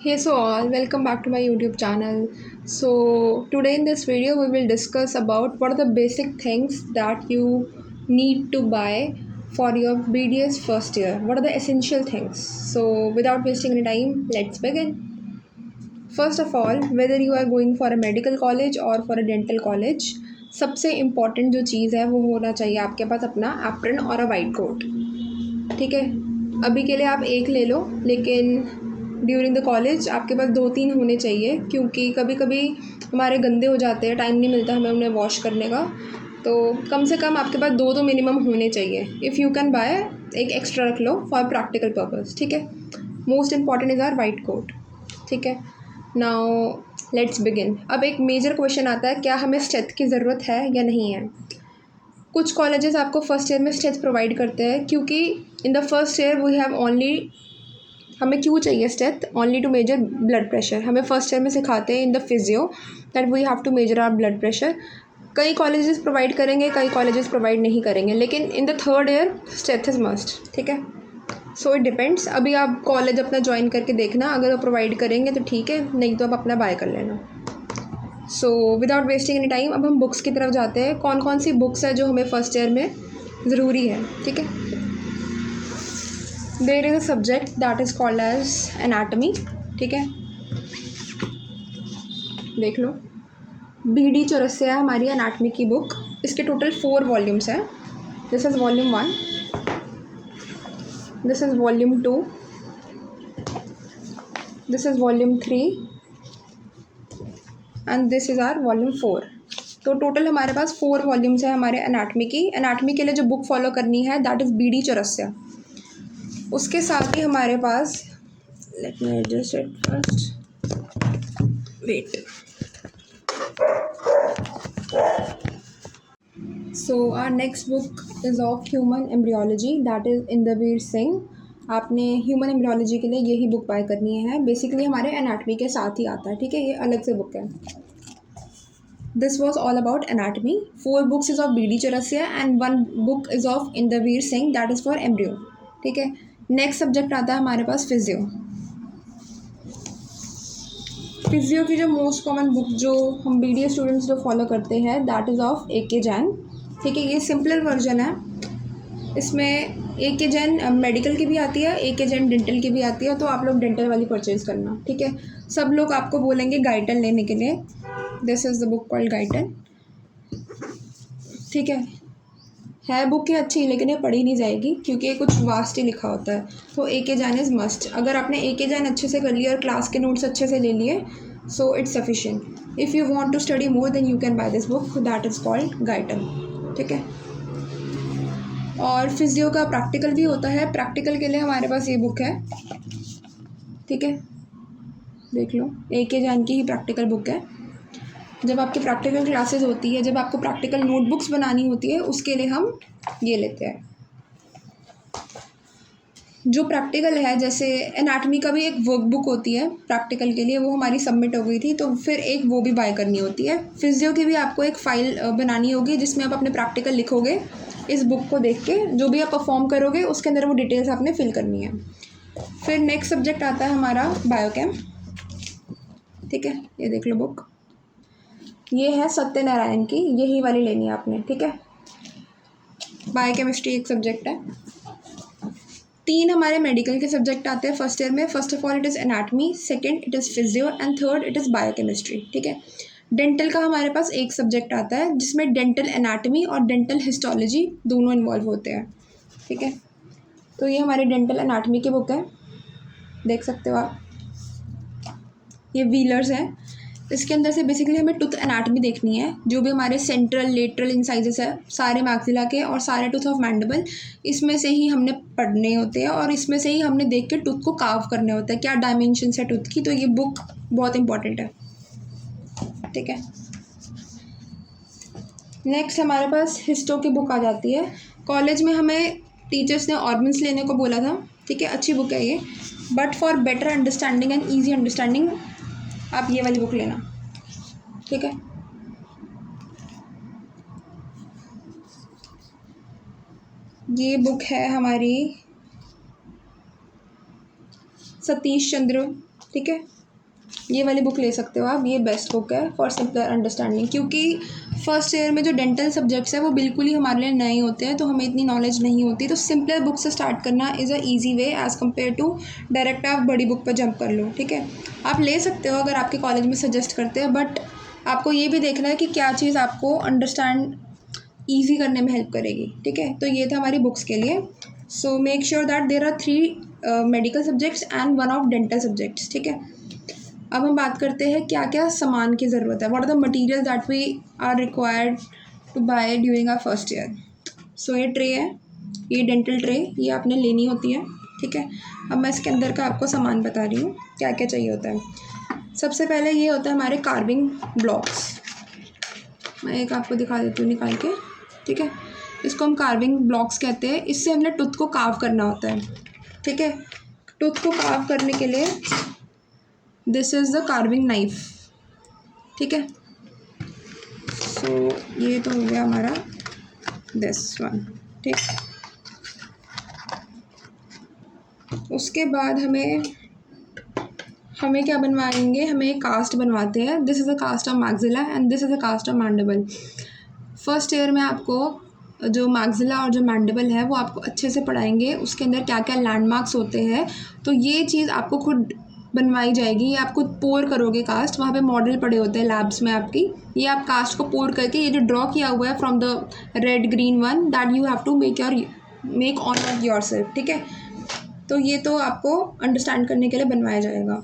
Hey so all, welcome back to my YouTube channel. So today in this video we will discuss about what are the basic things that you need to buy for your BDS first year. What are the essential things? So without wasting any time, let's begin. First of all, whether you are going for a medical college or for a dental college, सबसे important जो चीज़ है वो होना चाहिए आपके पास अपना apron और अ white coat. ठीक है, अभी के लिए आप एक ले लो, लेकिन ड्यूरिंग द कॉलेज आपके पास 2-3 होने चाहिए, क्योंकि कभी कभी हमारे गंदे हो जाते हैं, टाइम नहीं मिलता हमें उन्हें वॉश करने का। तो कम से कम आपके पास दो तो मिनिमम होने चाहिए। इफ़ यू कैन बाय, एक एक्स्ट्रा रख लो फॉर प्रैक्टिकल पर्पज़। ठीक है, most important is our white coat. ठीक है, नाउ लेट्स बिगिन। अब एक मेजर क्वेश्चन आता है, क्या हमें स्टेथ की ज़रूरत है या नहीं है। कुछ कॉलेजेस आपको फर्स्ट ईयर में स्टेथ प्रोवाइड करते हैं, क्योंकि in the first year we have only, हमें क्यों चाहिए steth, only to measure blood pressure. हमें फर्स्ट ईयर में सिखाते हैं in the physio that we have to measure our blood pressure. कई कॉलेजेस प्रोवाइड करेंगे, कई कॉलेजेस प्रोवाइड नहीं करेंगे, लेकिन in the third year steth is must. ठीक है, सो इट डिपेंड्स। अभी आप कॉलेज अपना ज्वाइन करके देखना, अगर वो प्रोवाइड करेंगे तो ठीक है, नहीं तो आप अपना बाय कर लेना। So without wasting any time अब हम बुक्स की तरफ जाते हैं। कौन कौन सी बुक्स है जो हमें फर्स्ट ईयर में ज़रूरी है। ठीक है, there is a subject that is called as anatomy. ठीक है, देख लो, BD चौरसिया हमारी एनाटमी की बुक। इसके टोटल 4 वॉल्यूम्स हैं। This is volume 1, this is volume 2, this is volume 3 and this is our volume 4। तो टोटल हमारे पास 4 वॉल्यूम्स हैं हमारे एनाटमी की। एनाटमी के लिए जो बुक फॉलो करनी है दैट इज़ BD चौरसिया। उसके साथ ही हमारे पास, let me adjust it first, wait. So our next book is of human embryology, that is Inderbir Singh. आपने ह्यूमन एम्ब्रियोलॉजी के लिए यही बुक बाय करनी है। बेसिकली हमारे एनाटमी के साथ ही आता है। ठीक है, ये अलग से बुक है। This was all about anatomy. 4 books is of BD Chaurasia and 1 book is of Indraveer Singh, that is for embryo. ठीक है, नेक्स्ट सब्जेक्ट आता है हमारे पास फिजियो। फिजियो की जो मोस्ट कॉमन बुक जो हम BD स्टूडेंट्स जो फॉलो करते हैं that is of AK Jain. ठीक है, ये सिंपलर वर्जन है। इसमें AK जैन मेडिकल की भी आती है, AK जैन डेंटल की भी आती है, तो आप लोग डेंटल वाली परचेज़ करना। ठीक है, सब लोग आपको बोलेंगे गाइटन लेने के लिए। This is the book called Guyton. ठीक है बुक ही अच्छी, लेकिन ये पढ़ी नहीं जाएगी क्योंकि ये कुछ वास्ट ही लिखा होता है। तो AK जैन इज़ मस्ट। अगर आपने AK जैन अच्छे से कर लिया और क्लास के नोट्स अच्छे से ले लिए, so it's sufficient. If you want to study more then you can buy this book that is called Guyton. ठीक है, और फिजियो का प्रैक्टिकल भी होता है। प्रैक्टिकल के लिए हमारे पास ये बुक है। ठीक है, देख लो, AK जैन की ही प्रैक्टिकल बुक है। जब आपकी प्रैक्टिकल क्लासेस होती है, जब आपको प्रैक्टिकल नोटबुक्स बनानी होती है, उसके लिए हम ये लेते हैं। जो प्रैक्टिकल है, जैसे एनाटमी का भी एक वर्कबुक होती है प्रैक्टिकल के लिए, वो हमारी सबमिट हो गई थी, तो फिर एक वो भी बाय करनी होती है। फिजियो की भी आपको एक फ़ाइल बनानी होगी जिसमें आप अपने प्रैक्टिकल लिखोगे। इस बुक को देख के जो भी आप परफॉर्म करोगे उसके अंदर वो डिटेल्स आपने फिल करनी है। फिर नेक्स्ट सब्जेक्ट आता है हमारा बायोकेम। ठीक है, ये देख लो बुक, ये है सत्यनारायण की, यही वाली लेनी है आपने। ठीक है, बायोकेमिस्ट्री एक सब्जेक्ट है। 3 हमारे मेडिकल के सब्जेक्ट आते हैं फर्स्ट ईयर में। First of all it is anatomy, second it is physio and third it is biochemistry. ठीक है, डेंटल का हमारे पास एक सब्जेक्ट आता है जिसमें डेंटल एनाटमी और डेंटल हिस्टोलॉजी दोनों इन्वॉल्व होते हैं। ठीक है, तो ये हमारी डेंटल एनाटमी की बुक है, देख सकते हो आप। ये व्हीलर्स है। इसके अंदर से बेसिकली हमें टूथ एनाटमी देखनी है, जो भी हमारे सेंट्रल लेटरल इंसाइजेस है सारे मैक्सिला के और सारे टूथ ऑफ मैंडिबल, इसमें से ही हमने पढ़ने होते हैं और इसमें से ही हमने देख के टूथ को कार्व करने होते हैं, क्या डायमेंशंस है टूथ की। तो ये बुक बहुत इंपॉर्टेंट है। ठीक है, नेक्स्ट हमारे पास हिस्टो की बुक आ जाती है। कॉलेज में हमें टीचर्स ने ऑर्गन्स लेने को बोला था। ठीक है, अच्छी बुक है ये, but for better understanding and easy understanding आप ये वाली बुक लेना। ठीक है, ये बुक है हमारी सतीश चंद्र ठीक है, ये वाली बुक ले सकते हो आप, ये बेस्ट बुक है फॉर सिंपलर अंडरस्टैंडिंग, क्योंकि फर्स्ट ईयर में जो डेंटल सब्जेक्ट्स है वो बिल्कुल ही हमारे लिए नए होते हैं, तो हमें इतनी नॉलेज नहीं होती, तो सिंपलर बुक से स्टार्ट करना is a easy way as compare to direct आप बड़ी बुक पर जंप कर लो। ठीक है, आप ले सकते हो अगर आपके कॉलेज में सजेस्ट करते हैं, बट आपको ये भी देखना है कि क्या चीज़ आपको अंडरस्टैंड ईजी करने में हेल्प करेगी। ठीक है, तो ये था हमारी बुक्स के लिए। So make sure that there are 3 medical subjects and 1 of dental subjects. ठीक है, अब हम बात करते हैं क्या क्या सामान की ज़रूरत है, what are the material that we are required to buy during our first year. So ये ट्रे है, ये डेंटल ट्रे, ये आपने लेनी होती है। ठीक है, अब मैं इसके अंदर का आपको सामान बता रही हूँ क्या क्या चाहिए होता है। सबसे पहले ये होता है हमारे कार्विंग ब्लॉक्स, मैं एक आपको दिखा देती हूँ निकाल के। ठीक है, इसको हम कार्विंग ब्लॉक्स कहते हैं, इससे हमने टूथ को कार्व करना होता है। ठीक है, टूथ को कार्व करने के लिए this is the carving knife. ठीक है, सो ये तो हो गया हमारा दिस वन। ठीक, उसके बाद हमें क्या बनवाएंगे, हमें एक कास्ट बनवाते हैं। This is a cast of maxilla and this is a cast of mandible. First year में आपको जो मैक्सिला और जो मैंडिबल है वो आपको अच्छे से पढ़ाएंगे, उसके अंदर क्या क्या लैंडमार्क्स होते हैं, तो ये चीज़ आपको खुद बनवाई जाएगी। ये आप खुद पोर करोगे कास्ट, वहाँ पे मॉडल पड़े होते हैं लैब्स में आपकी, ये आप कास्ट को पोर करके ये जो ड्रॉ किया हुआ है from the red green one that you have to make on of yourself. ठीक है, तो ये तो आपको अंडरस्टैंड करने के लिए बनवाया जाएगा।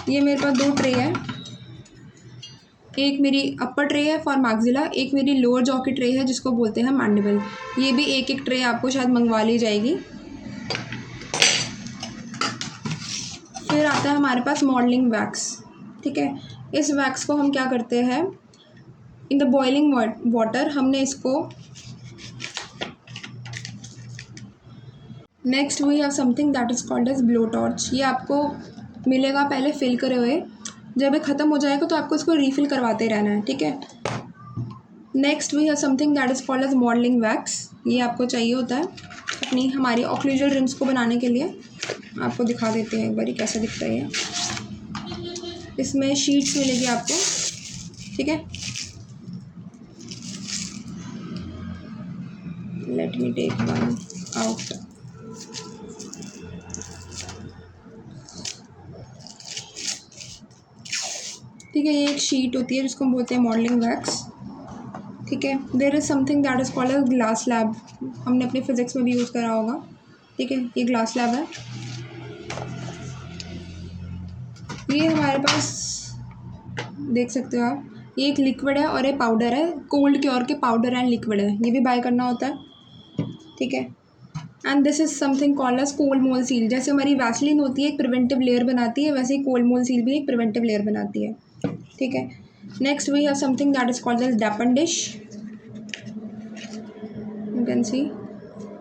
ये मेरे पास 2 ट्रे है, एक मेरी अपर ट्रे है फॉर मैक्सिला, एक मेरी लोअर जॉ की ट्रे है जिसको बोलते हैं मैंडिबल। ये भी एक एक ट्रे आपको शायद मंगवा ली जाएगी। फिर आता है हमारे पास मॉडलिंग वैक्स। ठीक है, इस वैक्स को हम क्या करते हैं, इन द बॉइलिंग वाटर हमने इसको, next we have something that is called as blow torch. ये आपको मिलेगा पहले फिल करे हुए, जब ये ख़त्म हो जाएगा तो आपको इसको रीफ़िल करवाते रहना है। ठीक है, next we have something that is called as modelling wax. ये आपको चाहिए होता है अपनी हमारी ऑक्लूजल रिम्स को बनाने के लिए। आपको दिखा देते हैं एक बारी कैसा दिखता है ये। इसमें शीट्स मिलेगी आपको। ठीक है, let me take one out. ठीक है, ये एक शीट होती है जिसको हम बोलते हैं मॉडलिंग वैक्स। ठीक है, there is something that is called as glass lab, हमने अपने फिज़िक्स में भी यूज़ करा होगा। ठीक है, ये ग्लास लैब है। ये हमारे पास देख सकते हो आप, ये एक लिक्विड है और ये पाउडर है, कोल्ड क्योर के पाउडर एंड लिक्विड है, ये भी बाय करना होता है। ठीक है, and this is something called as cold mould seal. जैसे हमारी वैसलीन होती है एक प्रिवेंटिव लेयर बनाती है, वैसे ही कोल्ड मोल सील भी एक प्रिवेंटिव लेयर बनाती है। ठीक है, next we have something that is called as dappen dish. You can see,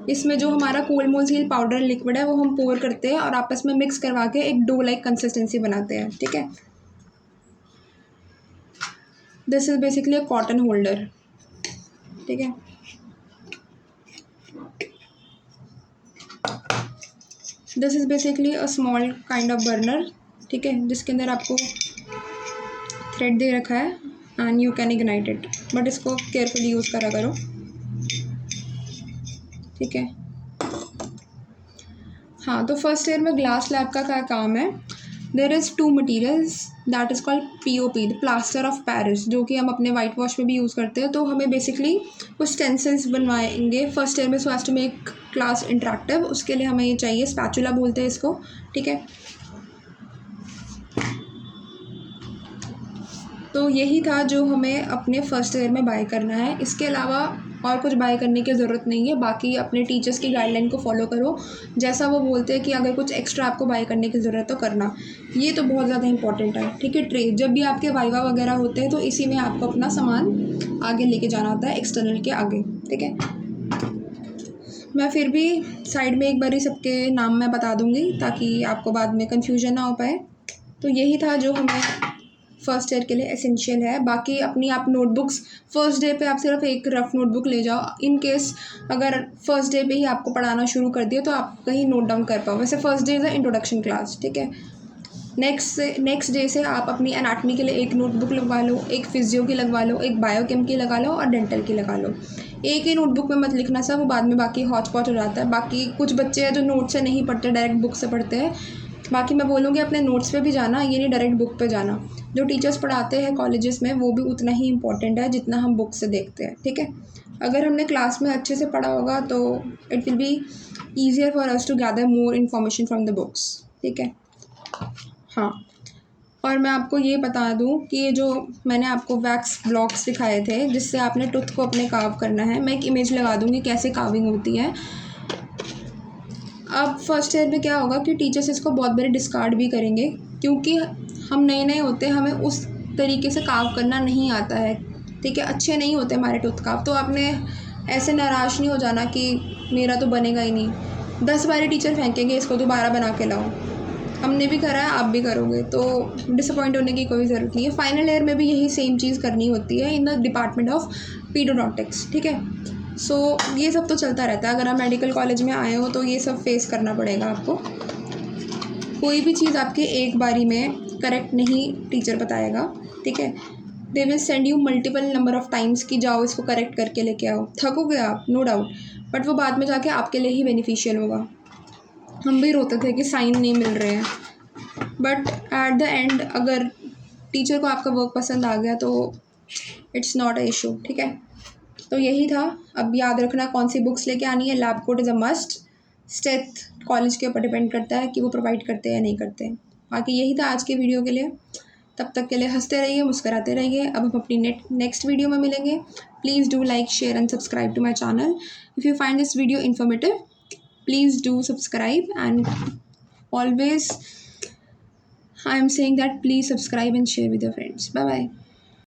इसमें जो हमारा cold mould seal powder liquid है वो हम पोर करते हैं और आपस में मिक्स करवा के एक डो लाइक कंसिस्टेंसी बनाते हैं। ठीक है, this is basically a cotton holder. ठीक है, this is basically a small kind of burner. ठीक है, जिसके अंदर आपको थ्रेड दे रखा है and you can ignite it, but इसको केयरफुली यूज़ करा करो। ठीक है, हाँ, तो फर्स्ट ईयर में ग्लास लैब का क्या काम है, there is 2 materials that is called POP, the plaster of Paris, जो कि हम अपने वाइट वॉश में भी यूज़ करते हैं। तो हमें बेसिकली कुछ स्टेंसिल्स बनवाएंगे फर्स्ट ईयर में, so as to make class interactive. उसके लिए हमें ये चाहिए, स्पैचुला बोलते हैं इसको। ठीक है, तो यही था जो हमें अपने फर्स्ट ईयर में बाय करना है। इसके अलावा और कुछ बाय करने की ज़रूरत नहीं है, बाकी अपने टीचर्स की गाइडलाइन को फॉलो करो, जैसा वो बोलते हैं कि अगर कुछ एक्स्ट्रा आपको बाय करने की ज़रूरत तो करना, ये तो बहुत ज़्यादा इंपॉर्टेंट है। ठीक है, ट्रे, जब भी आपके वाइवा वगैरह होते हैं तो इसी में आपको अपना सामान आगे लेके जाना होता है, एक्सटर्नल के आगे। ठीक है, मैं फिर भी साइड में एक बारी सबके नाम मैं बता दूँगी ताकि आपको बाद में कन्फ्यूजन ना हो पाए। तो यही था जो हमें फर्स्ट ईयर के लिए एसेंशियल है। बाकी अपनी आप नोटबुक्स फर्स्ट डे पे आप सिर्फ एक रफ नोटबुक ले जाओ, इन केस अगर फर्स्ट डे पे ही आपको पढ़ाना शुरू कर दिया तो आप कहीं नोट डाउन कर पाओ। वैसे first day is the introduction class, ठीक है। नेक्स्ट डे से आप अपनी एनाटमी के लिए एक नोटबुक लगवा लो, एक फिजियो की लगवा लो, एक बायोकेम की लगा लो और डेंटल की लगा लो। एक ही नोटबुक में मत लिखना सब, वो बाद में बाकी हॉच पॉच हो जाता है। बाकी कुछ बच्चे हैं जो नोट से नहीं पढ़ते, डायरेक्ट बुक से पढ़ते हैं। बाकी मैं बोलूँगी अपने नोट्स पे भी जाना, ये नहीं डायरेक्ट बुक पे जाना। जो टीचर्स पढ़ाते हैं कॉलेजेस में वो भी उतना ही इंपॉर्टेंट है जितना हम बुक से देखते हैं, ठीक है। अगर हमने क्लास में अच्छे से पढ़ा होगा तो it will be easier for us to gather more information from the books, ठीक है। हाँ, और मैं आपको ये बता दूँ कि ये जो मैंने आपको वैक्स ब्लॉक्स दिखाए थे जिससे आपने टूथ को अपने कार्व करना है, मैं एक इमेज लगा दूँगी कैसे कार्विंग होती है। अब फर्स्ट ईयर में क्या होगा कि टीचर्स इसको बहुत बार डिस्कार्ड भी करेंगे क्योंकि हम नए होते हैं, हमें उस तरीके से कार्व करना नहीं आता है, ठीक है। अच्छे नहीं होते हमारे टूथ कार्व, तो आपने ऐसे नाराज़ नहीं हो जाना कि मेरा तो बनेगा ही नहीं। 10 बार टीचर फेंकेंगे इसको दोबारा बना के लाओ। हमने भी करा है, आप भी करोगे, तो डिसअपॉइंट होने की कोई ज़रूरत नहीं है। फाइनल ईयर में भी यही सेम चीज़ करनी होती है इन द डिपार्टमेंट ऑफ पीडोडोंटिक्स, ठीक है। सो ये सब तो चलता रहता है। अगर आप मेडिकल कॉलेज में आए हो तो ये सब फेस करना पड़ेगा आपको। कोई भी चीज़ आपके एक बारी में करेक्ट नहीं टीचर बताएगा, ठीक है। They will send you multiple number of times कि जाओ इसको करेक्ट करके लेके आओ। थकोगे आप, नो डाउट, बट वो बाद में जाके आपके लिए ही बेनिफिशियल होगा। हम भी रोते थे कि साइन नहीं मिल रहे हैं, बट एट द एंड अगर टीचर को आपका वर्क पसंद आ गया तो इट्स नॉट अ इशू, ठीक है। तो यही था। अब याद रखना कौन सी बुक्स लेके आनी है। Lab coat is a must. Steth college के ऊपर डिपेंड करता है कि वो प्रोवाइड करते हैं या नहीं करते। बाकी यही था आज के वीडियो के लिए। तब तक के लिए हंसते रहिए, मुस्कुराते रहिए। अब हम अपनी नेक्स्ट वीडियो में मिलेंगे। Please do like, share and subscribe to my channel. If you find this video informative, please do subscribe, and always I am saying that please subscribe and share with your friends. Bye bye.